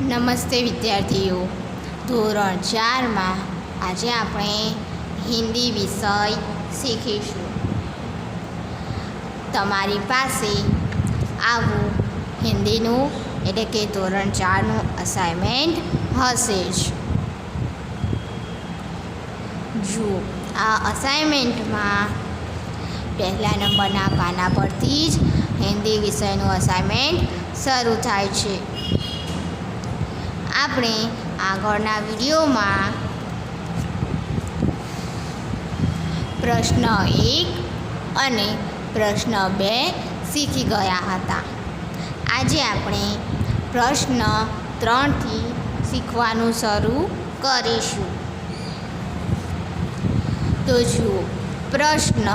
નમસ્તે વિદ્યાર્થીઓ. ધોરણ 4માં આજે આપણે હિન્દી વિષય શીખીશું. તમારી પાસે આવું હિન્દીનું એટલે કે ધોરણ 4નું અસાઇનમેન્ટ હશે જ. જુઓ, આ અસાઇનમેન્ટમાં પહેલા નંબરના પાના પરથી જ હિન્દી વિષયનું અસાઇનમેન્ટ શરૂ થાય છે. આપણે આગળના વિડીયોમાં પ્રશ્ન 1 અને પ્રશ્ન 2 શીખી ગયા હતા. આજે આપણે પ્રશ્ન 3થી શીખવાનું શરૂ કરીશું. તો જુઓ, પ્રશ્ન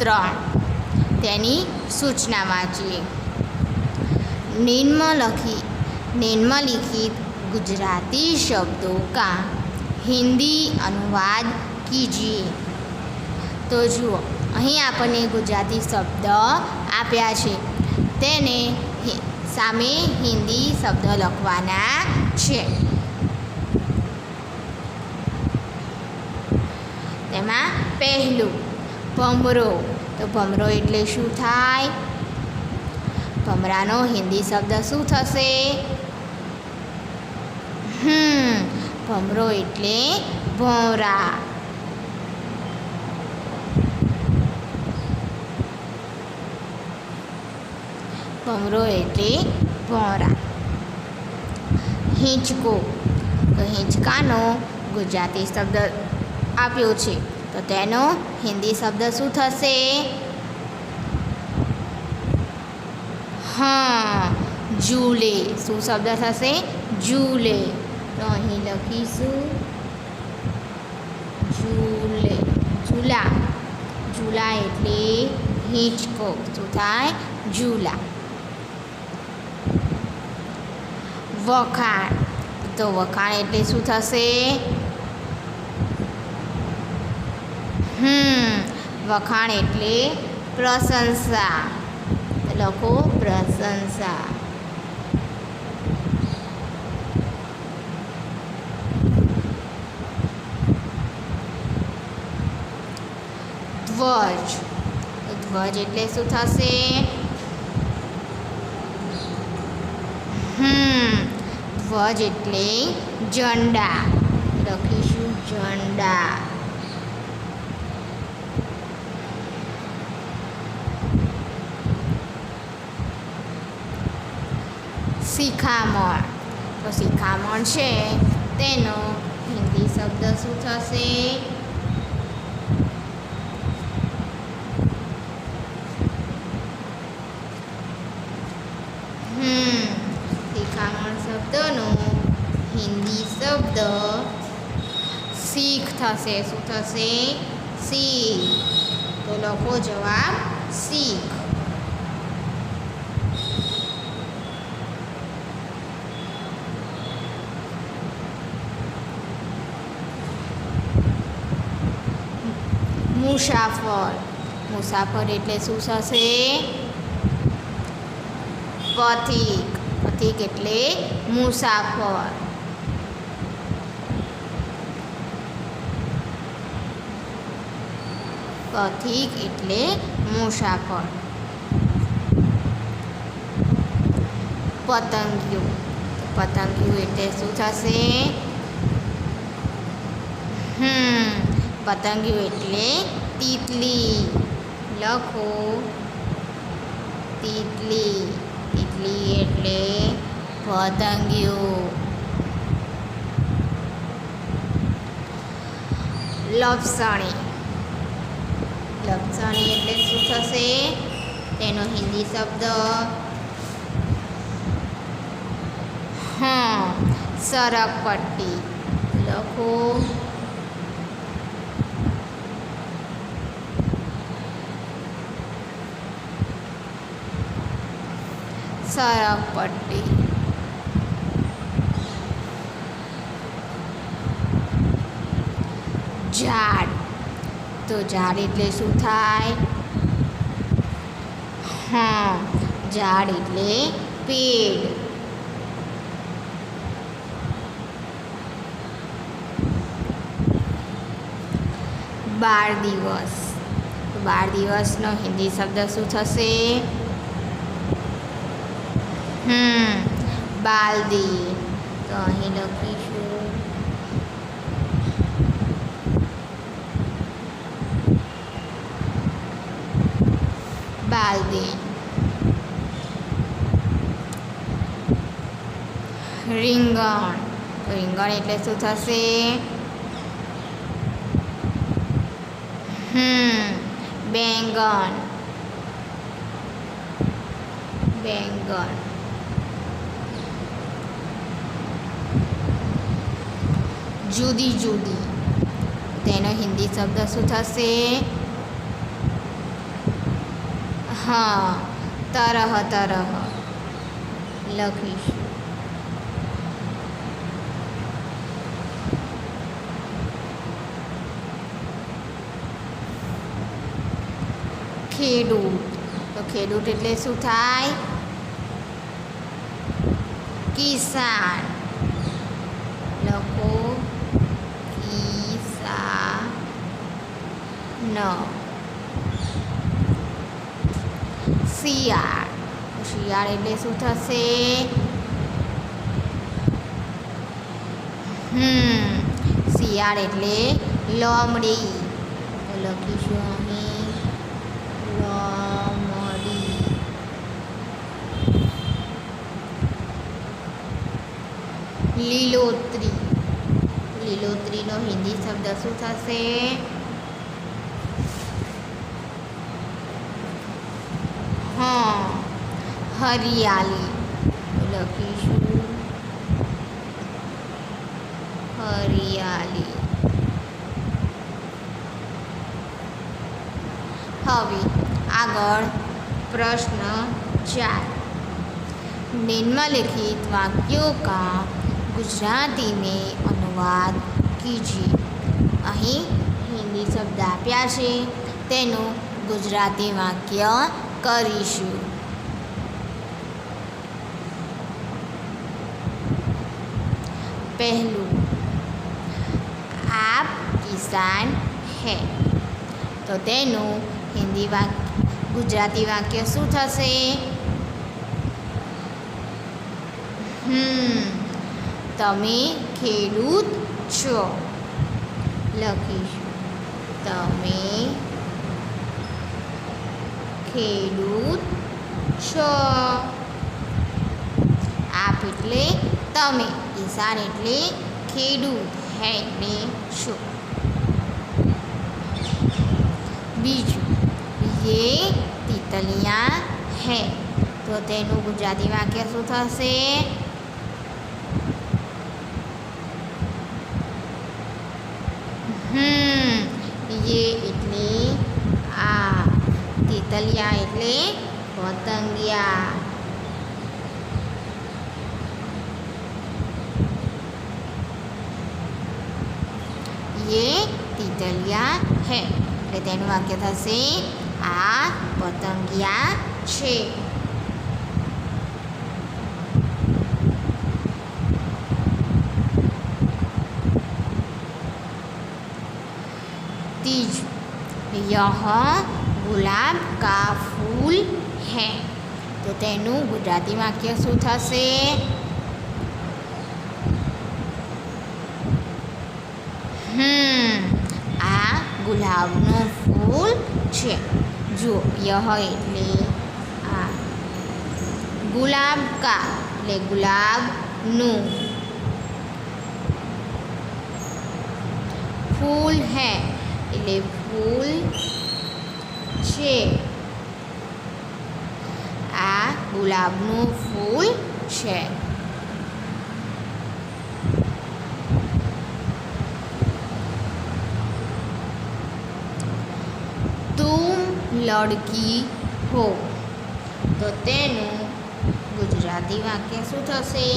3, તેની સૂચના વાંચીએ. निम्नलिखित गुजराती शब्दों का हिंदी अनुवाद कीजिए. તો જુઓ, અહીં આપણને ગુજરાતી શબ્દ આપ્યા છે, તેને સામે હિન્દી શબ્દ લખવાના છે. તેમાં પહેલું ભમરો. તો ભમરો એટલે શું થાય? ભમરાનો હિન્દી શબ્દ શું થશે? ભમરો એટલે ભોંરા. ભમરો એટલે ભોંરા. હિંચકો. તો હિંચકાનો ગુજરાતી શબ્દ આપ્યો છે, તો તેનો હિન્દી શબ્દ શું થશે? ઝૂલે. શું શબ્દ થશે? ઝૂલે. તો અહીં લખીશું ઝૂલે. ઝૂલા. ઝૂલા એટલે હિંચકો. શું થાય? ઝૂલા. વખાણ. તો વખાણ એટલે શું થશે? વખાણ એટલે પ્રશંસા. લખો પ્રશંસા. ધ્વજ. ધ્વજ એટલે શું થશે? ધ્વજ એટલે ઝંડા. લખીશું ઝંડા. શિખામણ. તો શિખામણ છે, તેનો હિન્દી શબ્દ શું થશે? શિખામણ શબ્દનો હિન્દી શબ્દ શીખ થશે. શું થશે? શીખ. તો લખો જવાબ શીખ. મુસાફર. મુસાફર એટલે શું થશે? પથિક. પથિક એટલે મુસાફર. પથિક એટલે મુસાફર. પતંગિયું. પતંગિયું એટલે શું થશે? પતંગિયું એટલે તિતલી. લખો તિતલી. તિતલી એટલે પતંગિયું. લપસણી. લપસણી એટલે શું થશે? તેનો હિન્દી શબ્દ સરકપટ્ટી. લખો સરકપટ્ટી. ઝાડ. તો ઝાડ એટલે શું થાય? ઝાડ એટલે પેડ. બાળ દિવસ. તો બાળ દિવસનો હિન્દી શબ્દ શું થશે? બાલ દિન. તો અહીં લખીશું બાલ દિન. રીંગણ. તો રીંગણ એટલે શું થશે? બેંગન. બેંગન. જુદી જુદી. તેનો હિન્દી શબ્દ શું થશે? તરહ તરહ લખીશું. ખેડૂત. તો ખેડૂત એટલે શું થાય? કિસાન. લખો કિસાન. શિયાળ. શિયાળ એટલે શું થશે? શિયાળ એટલે લોમડી. તો લખીશું અહીં લોમડી. લીલોતરી. લીલોતરીનો હિન્દી શબ્દ શું થશે? હરિયાળી. લખીશું હરિયાળી. હવે આગળ प्रश्न 4. निम्नलिखित वाक्यों का गुजराती में अनुवाद कीजिए. અહીં હિન્દી શબ્દ આપ્યા છે, તેનું ગુજરાતી વાક્ય કરીશું. પહેલું, આપ કિસાન હે. તો તેનું ગુજરાતી વાક્ય શું થશે? તમે ખેડૂત છો. લખીશું તમે ખેડૂત છો. આપ એટલે તમે, કિસાન એટલે ખેડૂત, હે એટલે છો. બીજું, ये तितलियाँ है. તો તેનું ગુજરાતી વાક્ય શું થશે? ये એટલે આ, તિતલિયા એટલે પતંગિયા. ये तितलियाँ है એટલે તેનું વાક્ય થશે આ પતંગિયા છે. तीसरा, यह गुलाब का फूल है. તો તેનું ગુજરાતી વાક્ય શું થશે? આ ગુલાબનું ફૂલ છે. જો યહ એટલે આ, ગુલાબ કા એટલે ગુલાબનું, ફૂલ હે એટલે ફૂલ છે. આ ગુલાબનું ફૂલ છે. તુમ લડકી હો. તો તેનું ગુજરાતી વાક્ય શું થશે?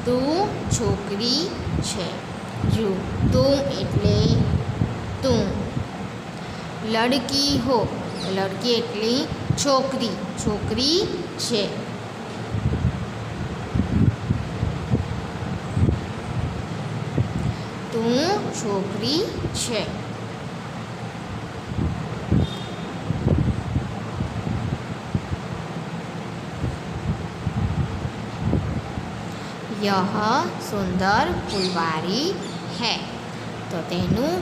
તું છોકરી છે. જો તું એટલે તું, લડકી હો, લડકી એટલે છોકરી, છોકરી છે. શું છોકરી છે. यह सुंदर फुलवारी है. તો તેનું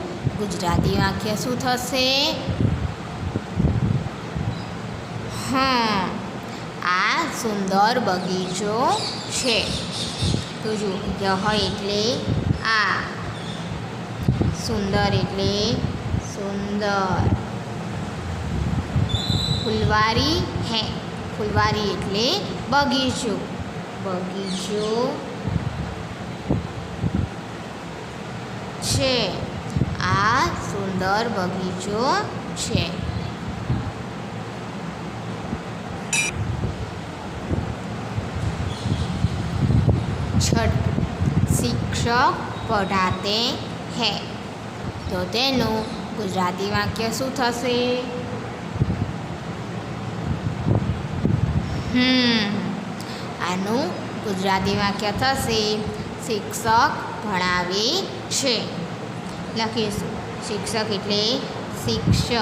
ગુજરાતી વાક્ય શું થશે? આ સુંદર બગીચો છે. તો જો યહ એટલે આ, સુંદર એટલે સુંદર, ફુલવારી હે, ફુલવારી એટલે બગીચો, બગીચો છે. આ સુંદર બગીચો છે. શિક્ષક પઢાતે હૈ. તો તેનું ગુજરાતી વાક્ય શું થશે? આનું ગુજરાતી વાક્ય થશે શિક્ષક ભણાવે છે. લખીશું શિક્ષક એટલે શિક્ષક,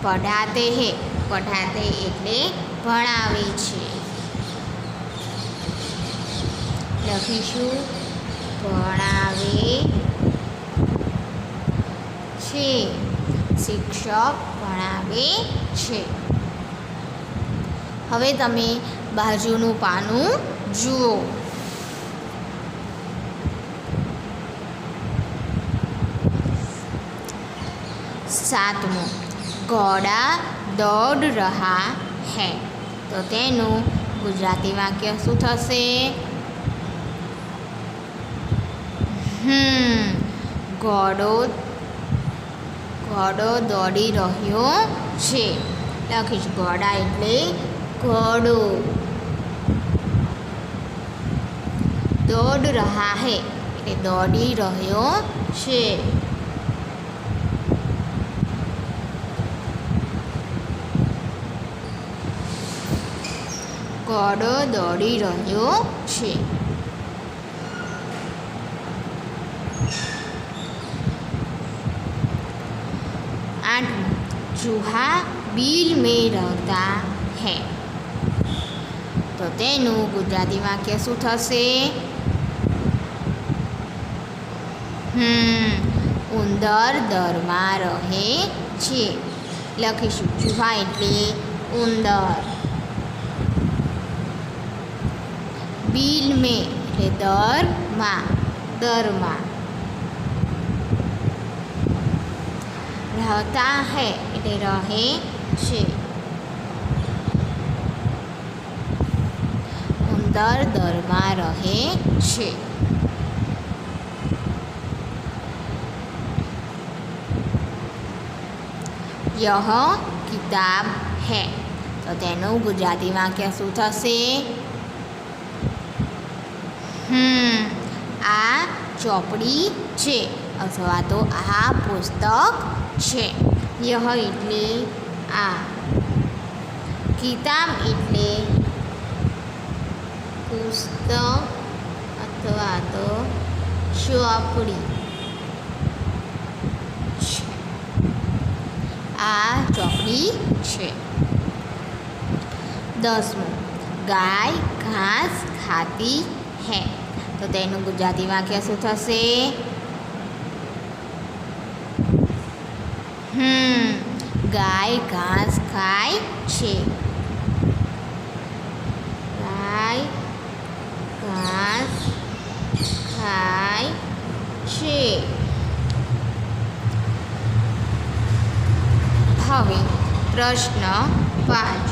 પઢાતે હે, પઢાતે એટલે ભણાવે છે. લખીશું ભણાવે છે, શિક્ષક ભણાવે છે. હવે તમે બાજુનું પાનું જુઓ. 7 ઘોડા દોડ રહા હૈ. તો તેનું ગુજરાતી વાક્ય શું થશે? ઘોડો દોડી રહ્યો છે. લખીશ ઘોડા એટલે ઘોડો, દોડ રહા હૈ એટલે દોડી રહ્યો છે. ઘોડો દોડી રહ્યો છે. 8 ચૂહા બિલ મેં રહેતા હૈ. તો તેનું ગુજરાતી વાક્ય શું થશે? ઉંદર દરમાં રહે છે. લખીશું ચૂહા એટલે ઉંદર, બિલ મેં એટલે દરમાં, દરમાં, રહેતા હૈ એટલે રહે છે. ઉંદર દરમાં રહે છે. યહ કિતાબ હૈ. તો તેનું ગુજરાતી વાક્ય શું થશે? આ ચોપડી છે અથવા તો આ પુસ્તક છે. યહ એટલે આ, કિતાબ એટલે પુસ્તક અથવા તો ચોપડી છે. આ ચોપડી છે. 10 ગાય ઘાસ ખાતી હૈ. તો તેનું ગુજરાતી વાક્ય શું થશે? ગાય ઘાસ ખાય છે. ગાય ઘાસ ખાય છે. હવે प्रश्न 5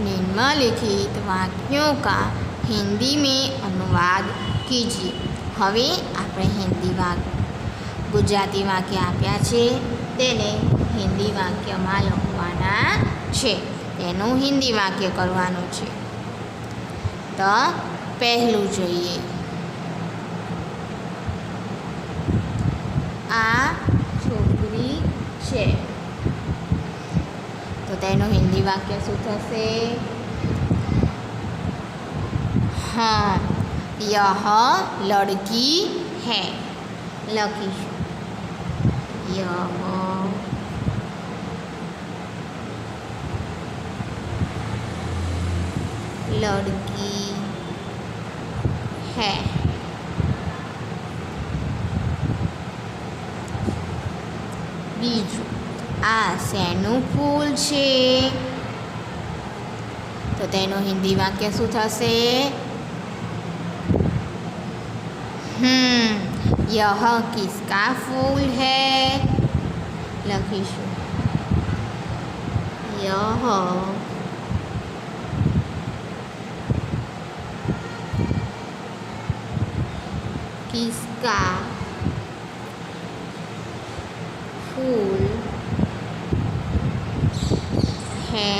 निम्नलिखित वाक्यों का हिंदी में अनुवाद कीजिए. હવે આપણે ગુજરાતી વાક્ય આપ્યા છે તેને હિન્દી વાક્યમાં લખવાના છે. તેનું હિન્દી વાક્ય કરવાનું છે. તો પહેલું જોઈએ. આ છોકરી છે. તો તેનું હિન્દી વાક્ય શું થશે? हाँ, यह लड़की है। लखीशुं यह लड़की है। बीजું, આ શેનું ફૂલ છે? તો તેનું હિન્દી વાક્ય શું થશે? यह किसका फूल है? લખીશું यह किसका फूल है?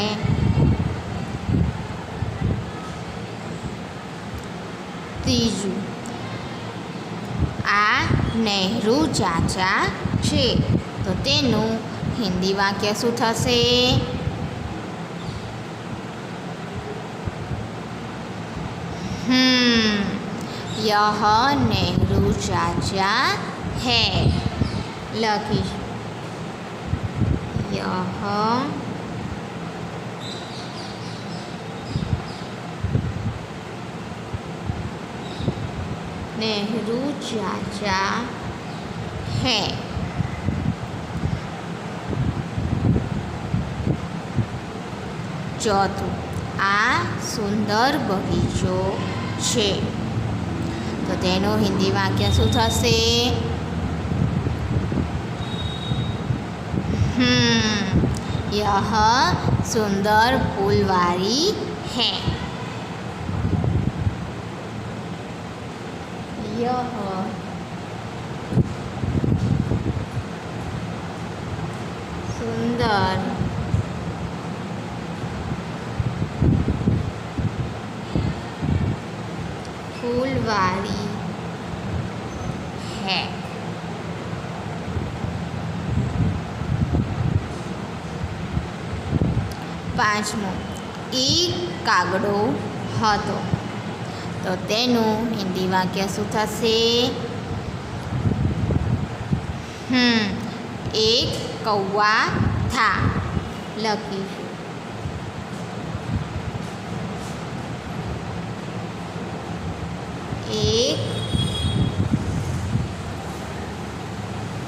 ત્રીજું, આ નહેરુ ચાચા છે, તો તેનું હિન્દી વાક્ય શું થશે? यह नेहरू चाचा है। લખીશું यह नेहरू चाचा है। ચોથું, આ સુંદર બગીચો છે, તો તેનું હિન્દી વાક્ય શું થશે? यह सुंदर फूलवारी है। यह सुंदर फूलवारी है। પાંચમું, એક કાગડો હતો, તો તેનું હિન્દી વાક્ય શું થશે? એક કૌવા થા। લખીશું એક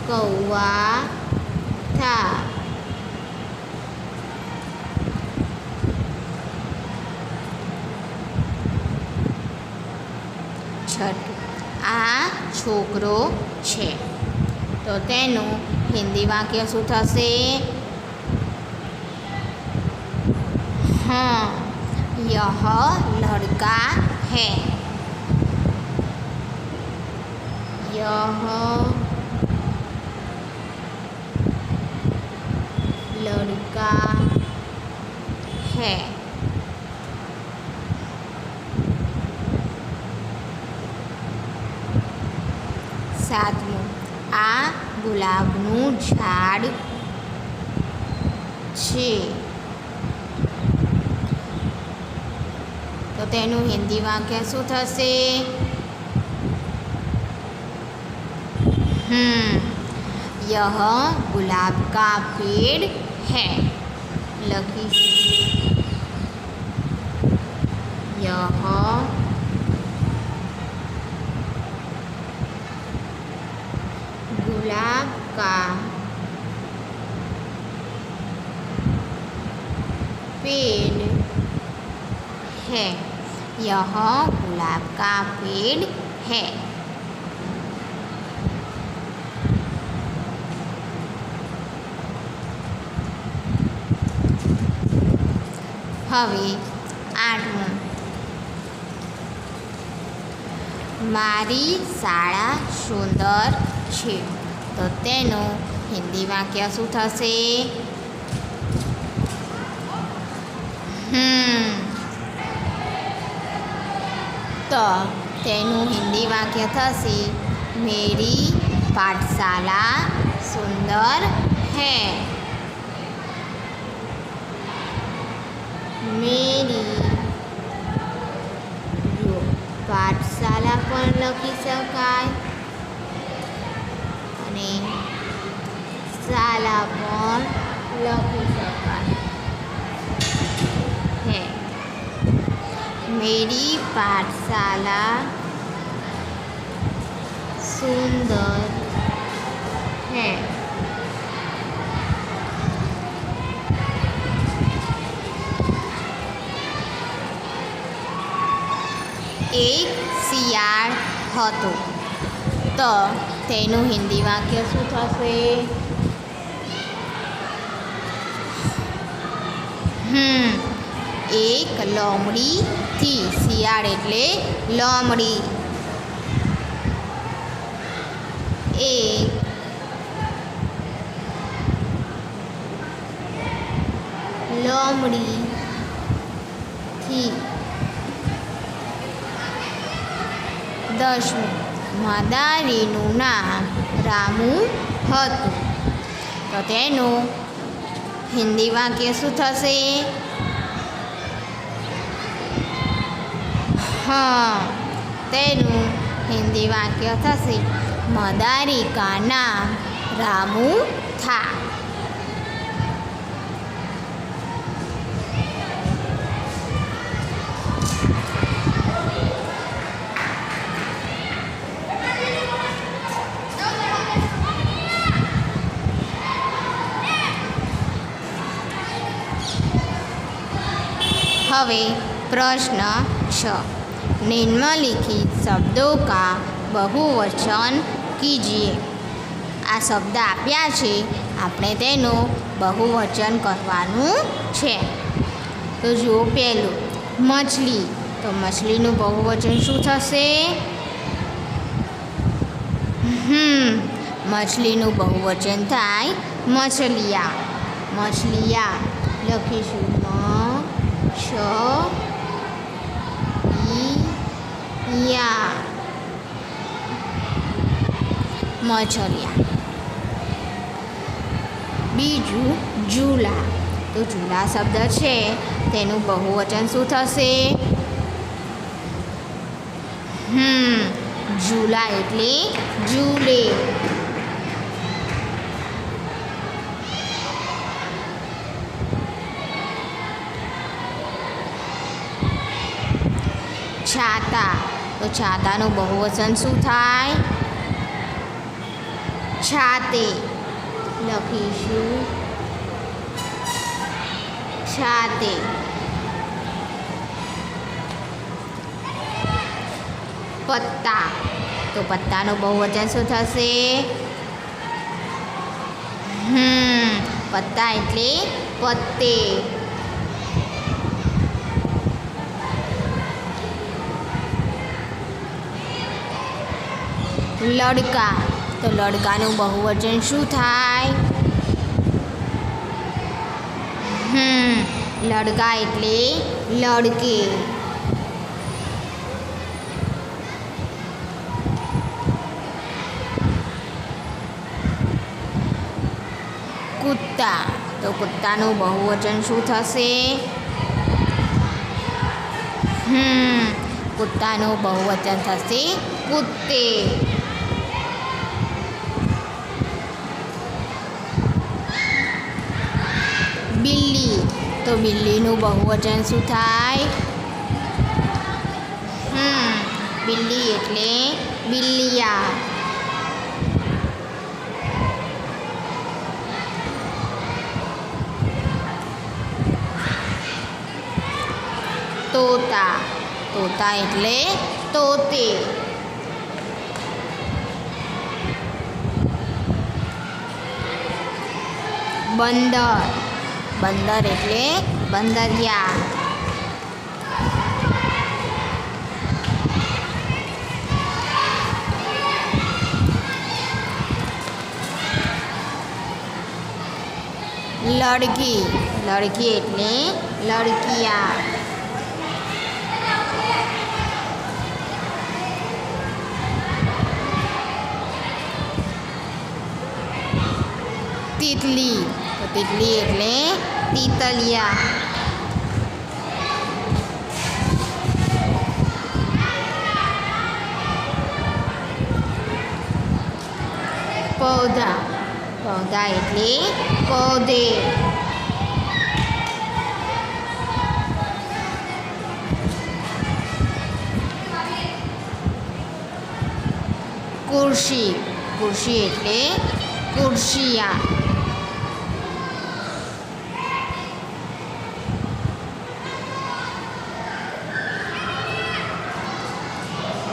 કૌવા થા। છઠ્ઠું, આ છોકરો છે, તો તેનું હિન્દી વાક્ય શું થશે? यह लड़का है। यह लड़का है। સાતમું, આ ગુલાબનું ઝાડ છે, તો તેનું હિન્દી વાક્ય શું થશે? यह गुलाब का पेड़ है। लखीશું यह गुलाब का पेड़ है। यह गुलाब का पेड़ है। હવે આઠમું, મારી શાળા સુંદર છે, તો તેનું હિન્દી વાક્ય શું થશે? તો તેનું હિન્દી વાક્ય થશે મેરી પાઠશાલા સુંદર है। मेरी जो પાઠશાલા પણ લખી શકાય અને શાળા પણ લખી શકાય. है मेरी पाठशाला सुंदर है. એક શિયાળ હતો તો તેનું હિન્દી વાક્ય શું થશે? એક લોમડી થી. શિયાળ એટલે લોમડી. એક લોમડી થી. 10. મદારીનું નામ રામુ હતું તો તેનું હિન્દી વાક્ય શું થશે? તેનું હિન્દી વાક્ય થશે મદારી કા નામ રામુ થા. હવે प्रश्न 6. निम्नलिखित शब्दों का बहुवचन कीजिए. આ શબ્દ આપ્યા છે, આપણે તેનું બહુવચન કરવાનું છે. તો જુઓ, પહેલું મછલી. તો મછલીનું બહુવચન શું થશે? મછલીનું બહુવચન થાય મછલિયા. મછલિયા લખીશું મછલિયા. મછલિયા. બીજું ઝૂલા. તો ઝૂલા શબ્દ છે, તેનું બહુવચન શું થશે? ઝૂલા એટલે ઝૂલે. છાતા. તો છાતાનું બહુવચન શું થાય? છાતે. લખીશું છાતે. પત્તા. તો પત્તાનું બહુવચન શું થશે? પત્તા એટલે પત્તે. લડકા. તો લડકાનું બહુવચન શું થાય? લડકા એટલે લડકે. કુત્તા. તો કુત્તાનું બહુવચન શું થશે? કુત્તાનું બહુવચન થશે કુત્તે. બિલ્લી. તો બિલ્લીનું બહુવચન શું થાય? બિલ્લી એટલે બિલ્લિયા. તોતા. તોતા એટલે તોતે. બંદર. બંદર એટલે બંદરિયા. લડકી. લડકી એટલે લડકિયા. તિતલી. તો તિતલી એટલે તીતલિયા. पौधा पौधा एटले पौधे कुर्सी कुर्सी एटले कुर्सिया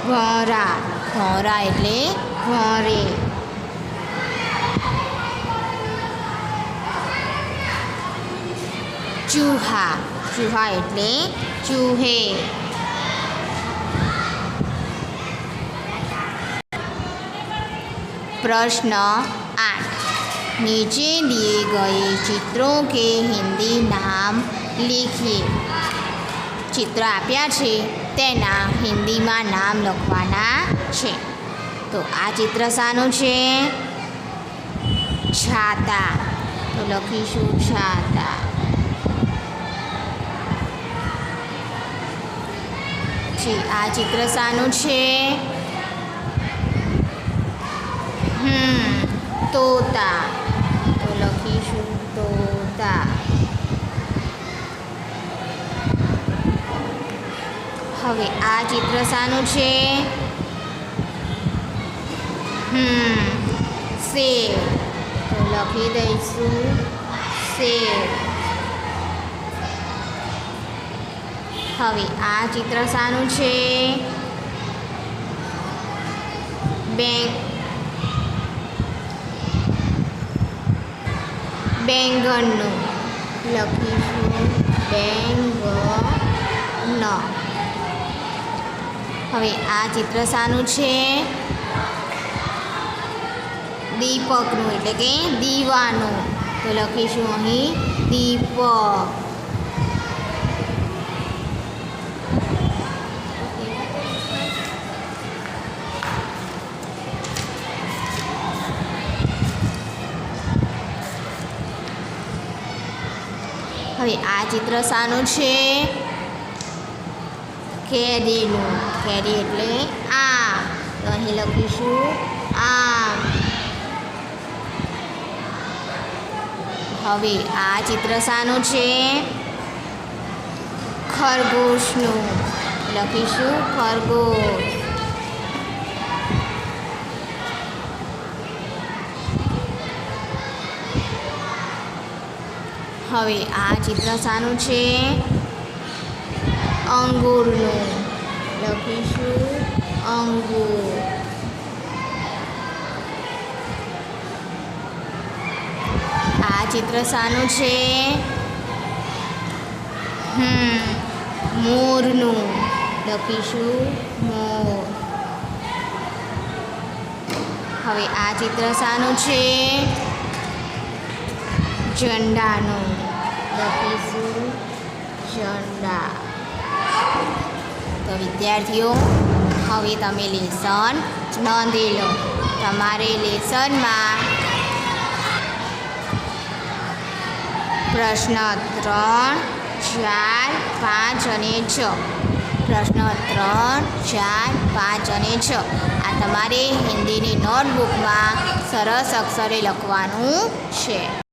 भौरा भौरा एटले भौरे चूहा चूहा एटले चूहे प्रश्न 8 नीचे दिए गए चित्रों के हिंदी नाम लिखिए चित्र आप्या छे तेना हिंदीमां नाम लखवाना छे तो आ चित्र शानुं छे छाता तो लखीशुं छाता आ चित्र शानुं छे तोता तो लखीशुं तोता हवे आ चित्र शानुं छे सेब तो लखी दईशुं सेब हवे आ चित्र शानुं छे बेंगननुं लखीशुं बेंगन हवे आ चित्र शानुं छे दीपकनुं एटले के दीवानुं तो लखीशुं अहीं दीपक हवे आ चित्र शानुं छे केरीनुं केरी एटले आम तो अहीं लखीशुं आम हवे आ चित्र शानुं छे खरगोशनुं लखीशुं खरगोश हवे आ चित्र शानुं छे अंगूरनुं लखीशुं अंगूर आ चित्र शानुं छे मोरनुं लखीशुं मोर हवे आ चित्र शानुं छे झंडानुं लखीशुं झंडा तो विद्यार्थीओ हवे तमे लेसन नोंधी लो तमारे लेसन में प्रश्न 3, 4, 5 અને 6 प्रश्न 3, 4, 5 અને 6 आ तमारे हिंदी नोटबुक में सरस अक्षरे लखवानुं छे।